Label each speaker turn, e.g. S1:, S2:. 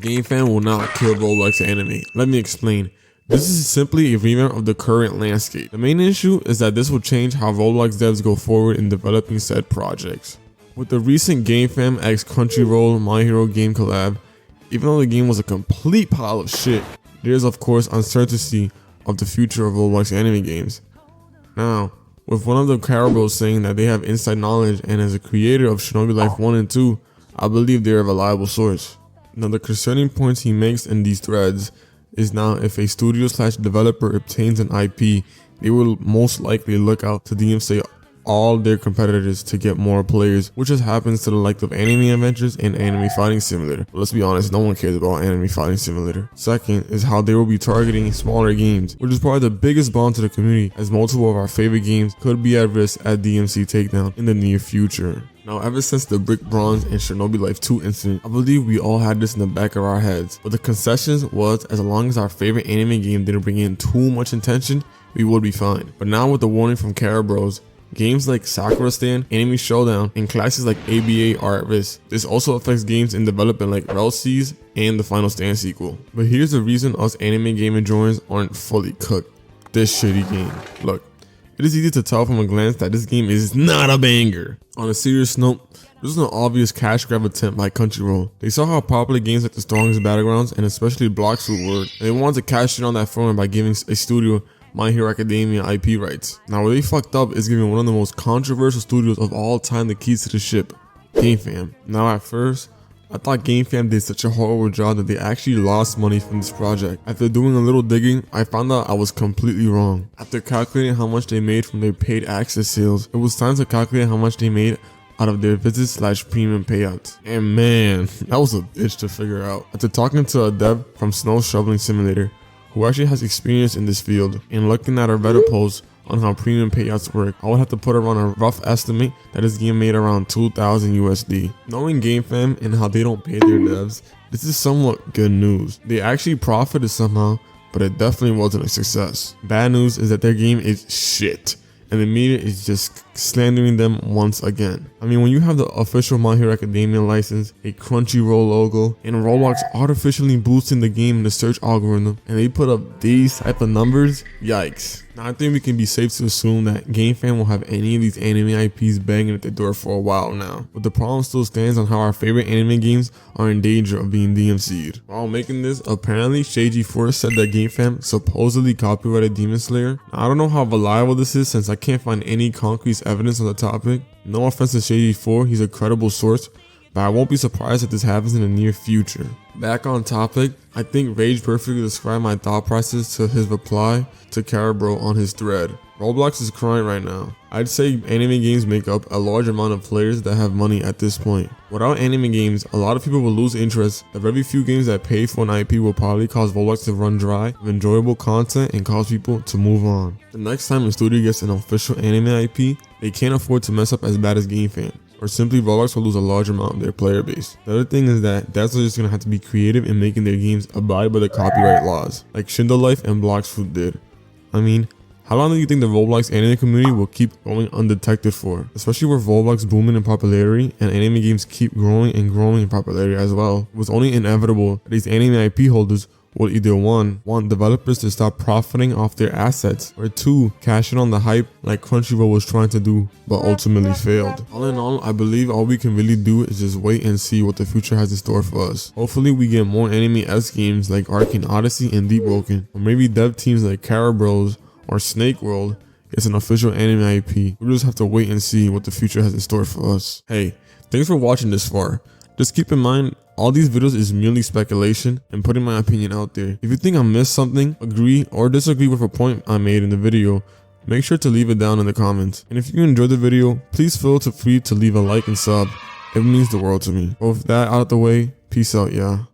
S1: GameFam will not kill Roblox anime. Let me explain. This is simply a revamp of the current landscape. The main issue is that this will change how Roblox devs go forward in developing said projects. With the recent GameFam x Crunchyroll My Hero game collab, even though the game was a complete pile of shit, there is of course uncertainty of the future of Roblox anime games. Now, with one of the Caribos saying that they have inside knowledge and as a creator of Shinobi Life 1 and 2, I believe they are a reliable source. Now the concerning points he makes in these threads is now if a studio/developer obtains an IP, they will most likely look out to DMCA all their competitors to get more players, which just happens to the likes of Anime Adventures and Anime Fighting Simulator. But let's be honest, no one cares about Anime Fighting Simulator. Second is how they will be targeting smaller games, which is probably the biggest bond to the community, as multiple of our favorite games could be at risk at DMC takedown in the near future. Now, ever since the Brick Bronze and Shinobi Life 2 incident, I believe we all had this in the back of our heads. But the concessions was, as long as our favorite anime game didn't bring in too much attention, we would be fine. But now with the warning from Caribos, games like Sakura Stand, Anime Showdown, and classics like ABA are at risk. This also affects games in development like Relseas and the Final Stand sequel. But here's the reason us anime game enjoyers aren't fully cooked. This shitty game. Look. It is easy to tell from a glance that this game is not a banger. On a serious note, this is an obvious cash grab attempt by Crunchyroll. They saw how popular games like The Strongest Battlegrounds and especially Blox Fruit were, and they wanted to cash in on that format by giving a studio My Hero Academia IP rights. Now where they fucked up is giving one of the most controversial studios of all time the keys to the ship, GameFam. Now at first, I thought GameFam did such a horrible job that they actually lost money from this project. After doing a little digging, I found out I was completely wrong. After calculating how much they made from their paid access sales, it was time to calculate how much they made out of their visits/premium payouts. And man, that was a bitch to figure out. After talking to a dev from Snow Shoveling Simulator, who actually has experience in this field, and looking at our Reddit post on how premium payouts work, I would have to put around a rough estimate that this game made around 2,000 USD. Knowing GameFam and how they don't pay their devs, this is somewhat good news. They actually profited somehow, but it definitely wasn't a success. Bad news is that their game is shit, and the media is just slandering them once again. I mean, when you have the official My Hero Academia license, a Crunchyroll logo, and Roblox artificially boosting the game in the search algorithm, and they put up these type of numbers, yikes. Now I think we can be safe to assume that GameFam will have any of these anime IPs banging at the door for a while now. But the problem still stands on how our favorite anime games are in danger of being DMC'd. While making this, apparently Shady4 said that GameFam supposedly copyrighted Demon Slayer. Now, I don't know how reliable this is since I can't find any concrete evidence on the topic. No offense to Shady4, he's a credible source, but I won't be surprised if this happens in the near future. Back on topic, I think Rage perfectly described my thought process to his reply to Caribro on his thread. Roblox is crying right now. I'd say anime games make up a large amount of players that have money at this point. Without anime games, a lot of people will lose interest. The very few games that pay for an IP will probably cause Roblox to run dry of enjoyable content and cause people to move on. The next time a studio gets an official anime IP, they can't afford to mess up as bad as GameFam, or simply Roblox will lose a large amount of their player base. The other thing is that devs are just gonna have to be creative in making their games abide by the copyright laws, like Shindo Life and Blox Fruit did. I mean, how long do you think the Roblox anime community will keep going undetected for? Especially with Roblox booming in popularity and anime games keep growing and growing in popularity as well. It was only inevitable that these anime IP holders will either one, want developers to stop profiting off their assets, or two, cash in on the hype like Crunchyroll was trying to do but ultimately failed. All in all, I believe all we can really do is just wait and see what the future has in store for us. Hopefully we get more anime-esque games like Arcane Odyssey and Deep Broken, or maybe dev teams like Caribros or Snake World gets an official anime IP. We'll just have to wait and see what the future has in store for us. Hey, thanks for watching this far. Just keep in mind, all these videos is merely speculation and putting my opinion out there. If you think I missed something, agree or disagree with a point I made in the video, make sure to leave it down in the comments. And if you enjoyed the video, please feel free to leave a like and sub. It means the world to me. But with that out of the way, peace out, y'all.